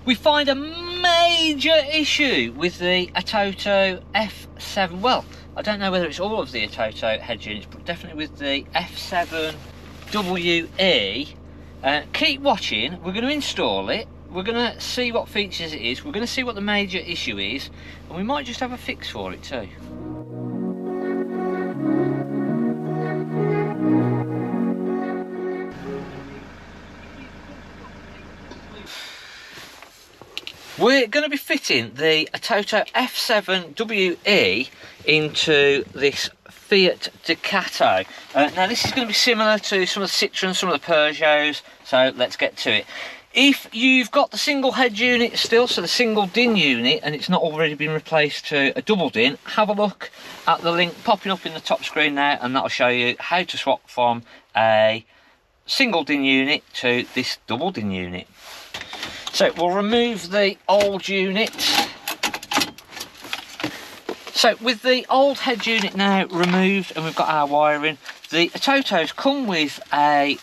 We find a major issue with the Atoto F7. Well, I don't know whether it's all of the Atoto head units, but definitely with the F7 WE. Keep watching. We're going to install it. We're going to see what features it is. We're going to see what the major issue is, and we might just have a fix for it too. We're going to be fitting the Atoto F7 WE into this Fiat Ducato. Now this is going to be similar to some of the Citroens, some of the Peugeots, so let's get to it. If you've got the single head unit still, so the single DIN unit, and it's not already been replaced to a double DIN, have a look at the link popping up in the top screen now, and that'll show you how to swap from a single DIN unit to this double DIN unit. So we'll remove the old unit. So with the old head unit now removed and we've got our wiring, the Atotos come with a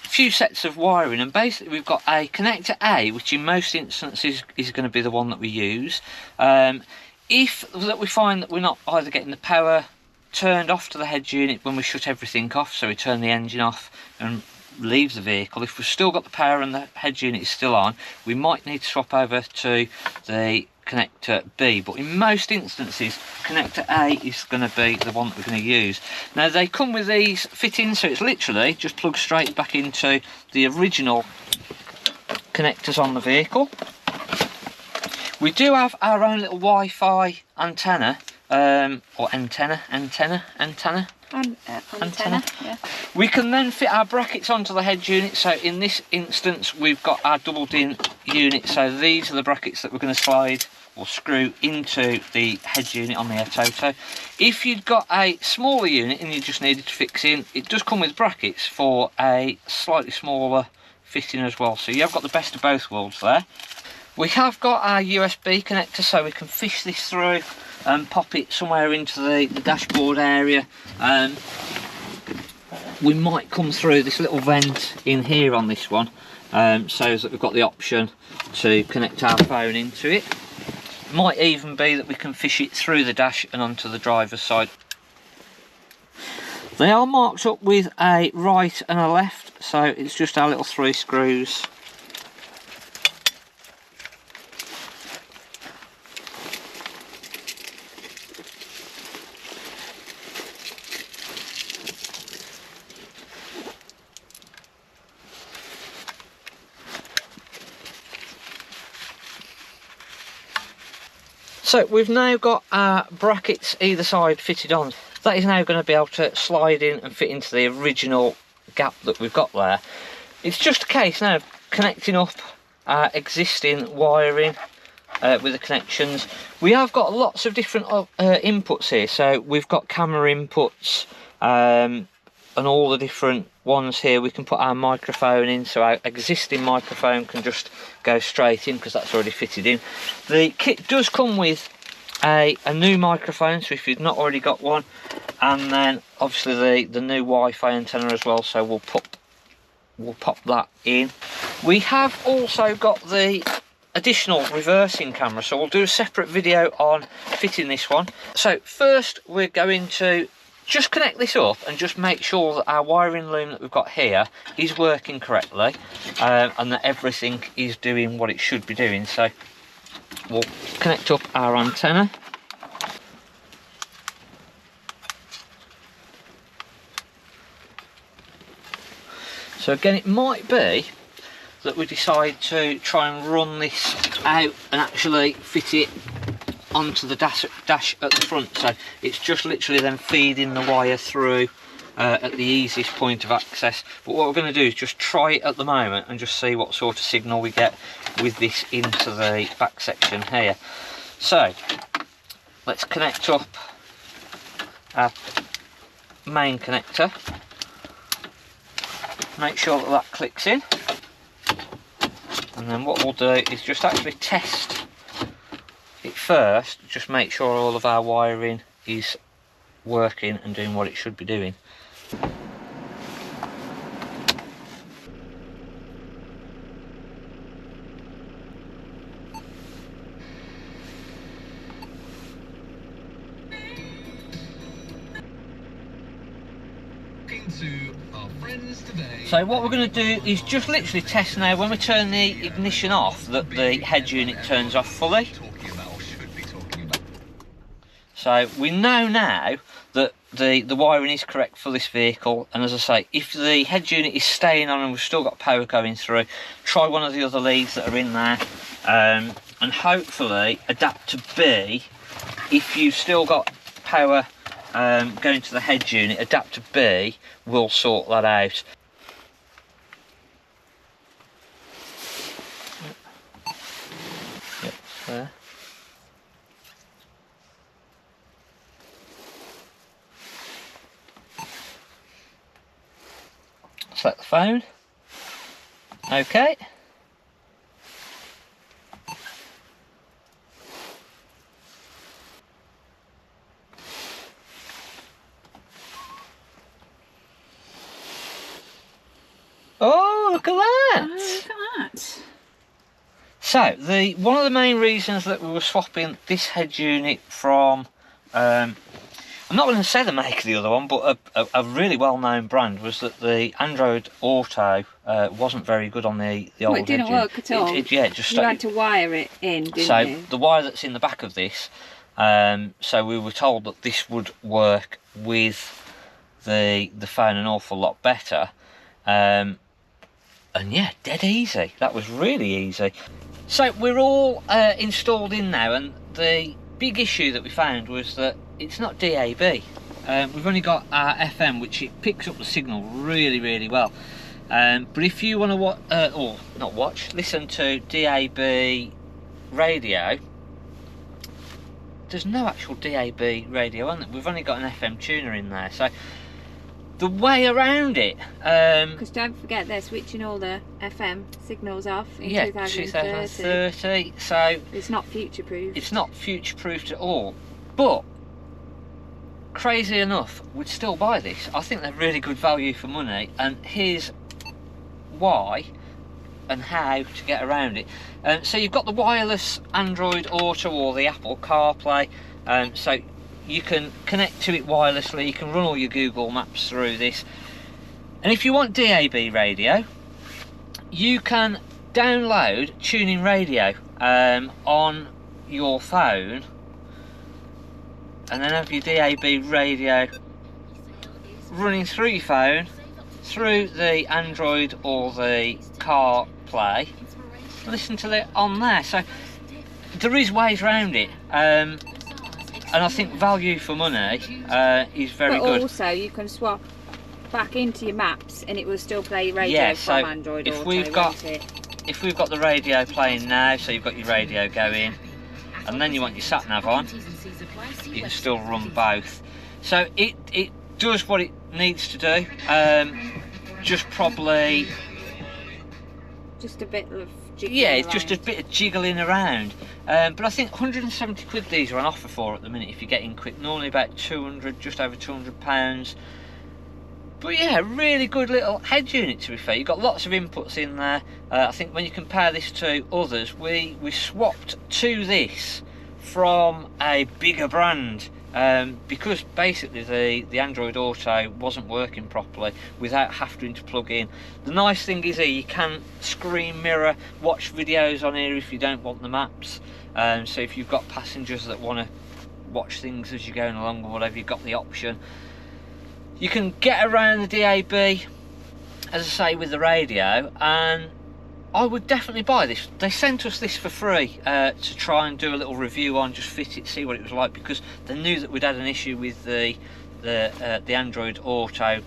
few sets of wiring, and basically we've got a connector A, which in most instances is going to be the one that we use. If that we find that we're not either getting the power turned off to the head unit when we shut everything off, so we turn the engine off and leave the vehicle, if we've still got the power and the head unit is still on, we might need to swap over to the connector B, but in most instances connector A is going to be the one that we're going to use. Now they come with these fittings, so it's literally just plug straight back into the original connectors on the vehicle. We do have our own little Wi-Fi antenna, or antenna, yeah. We can then fit our brackets onto the head unit. So in this instance we've got our double DIN unit, so these are the brackets that we're going to slide or screw into the head unit on the Atoto. If you'd got a smaller unit and you just needed to fix in, it does come with brackets for a slightly smaller fitting as well, so you have got the best of both worlds there. We have got our USB connector, so we can fish this through and pop it somewhere into the dashboard area. We might come through this little vent in here on this one, so that we've got the option to connect our phone into it. Might even be that we can fish it through the dash and onto the driver's side. They are marked up with a right and a left, so it's just our little 3 screws. So we've now got our brackets either side fitted on. That is now going to be able to slide in and fit into the original gap that we've got there. It's just a case now of connecting up our existing wiring with the connections. We have got lots of different inputs here, so we've got camera inputs and all the different ones here. We can put our microphone in, so our existing microphone can just go straight in because that's already fitted in. The kit does come with a new microphone, so if you've not already got one, and then obviously the new Wi-Fi antenna as well, so we'll pop that in. We have also got the additional reversing camera, so we'll do a separate video on fitting this one. So first we're going to just connect this up and just make sure that our wiring loom that we've got here is working correctly, and that everything is doing what it should be doing. So we'll connect up our antenna. So again, it might be that we decide to try and run this out and actually fit it onto the dash at the front, so it's just literally then feeding the wire through at the easiest point of access. But what we're going to do is just try it at the moment and just see what sort of signal we get with this into the back section here. So let's connect up our main connector, make sure that that clicks in, and then what we'll do is just actually test it first, just make sure all of our wiring is working and doing what it should be doing. So what we're going to do is just literally test now when we turn the ignition off that the head unit turns off fully. So we know now that the wiring is correct for this vehicle, and as I say, if the head unit is staying on and we've still got power going through, try one of the other leads that are in there, and hopefully adapter B, if you've still got power going to the head unit, adapter B will sort that out. Yep, there. Select the phone. Okay. Oh, look at that! Oh, look at that. So, one of the main reasons that we were swapping this head unit from, I'm not going to say the make of the other one, but a really well-known brand, was that the Android Auto wasn't very good on the old It didn't head work at all. Yeah, it just you had to wire it in, didn't so you? the wire that's in the back of this, so we were told that this would work with the phone an awful lot better. And yeah, dead easy. That was really easy. So we're all installed in now, and the big issue that we found was that it's not DAB. We've only got our FM, which it picks up the signal really, really well. But if you want to listen to DAB radio, there's no actual DAB radio on it. We've only got an FM tuner in there. So the way around it, because don't forget they're switching all the FM signals off in 2030. So it's not future-proof. It's not future-proofed at all. But crazy enough, we'd still buy this. I think they're really good value for money, and here's why and how to get around it. So you've got the wireless Android Auto or the Apple CarPlay, so you can connect to it wirelessly, you can run all your Google Maps through this. And if you want DAB radio, you can download tuning radio on your phone, and then have your DAB radio running through your phone, through the Android or the CarPlay, listen to it on there. So there is ways around it. And I think value for money is very good. But also you can swap back into your maps and it will still play radio from Android Auto, if we've got the radio playing now, so you've got your radio going, and then you want your sat nav on, you can still run both. So it does what it needs to do. Just probably just a bit of jiggling it's just a bit of jiggling around. But I think 170 quid these are on offer for at the minute if you get in quick. Normally about 200, just over £200. But yeah, really good little head unit, to be fair. You've got lots of inputs in there. I think when you compare this to others, we swapped to this from a bigger brand, because basically the Android Auto wasn't working properly without having to plug in. The nice thing is here, you can screen mirror, watch videos on here if you don't want the maps. So if you've got passengers that want to watch things as you're going along or whatever, you've got the option. You can get around the DAB, as I say, with the radio, and I would definitely buy this. They sent us this for free to try and do a little review on, just fit it, see what it was like, because they knew that we'd had an issue with the Android Auto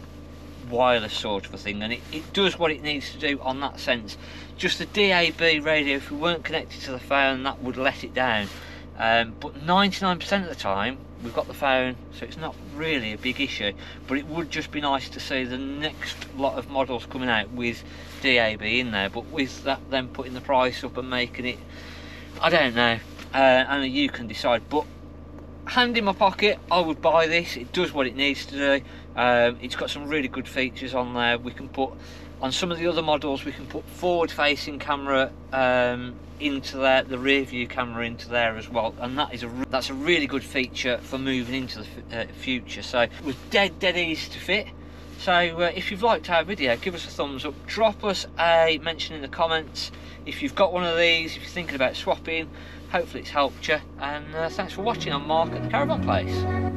wireless sort of a thing, and it does what it needs to do on that sense. Just the DAB radio, if we weren't connected to the phone, that would let it down. But 99% of the time we've got the phone, so it's not really a big issue. But it would just be nice to see the next lot of models coming out with DAB in there, but with that then putting the price up and making it, I don't know, only you can decide. But hand in my pocket, I would buy this. It does what it needs to do. It's got some really good features on there. We can put, on some of the other models, we can put forward facing camera into there, the rear view camera into there as well, and that's a really good feature for moving into the future. So it was dead easy to fit. So if you've liked our video, give us a thumbs up, drop us a mention in the comments if you've got one of these, if you're thinking about swapping. Hopefully it's helped you, and thanks for watching. I'm Mark at the Caravan Place.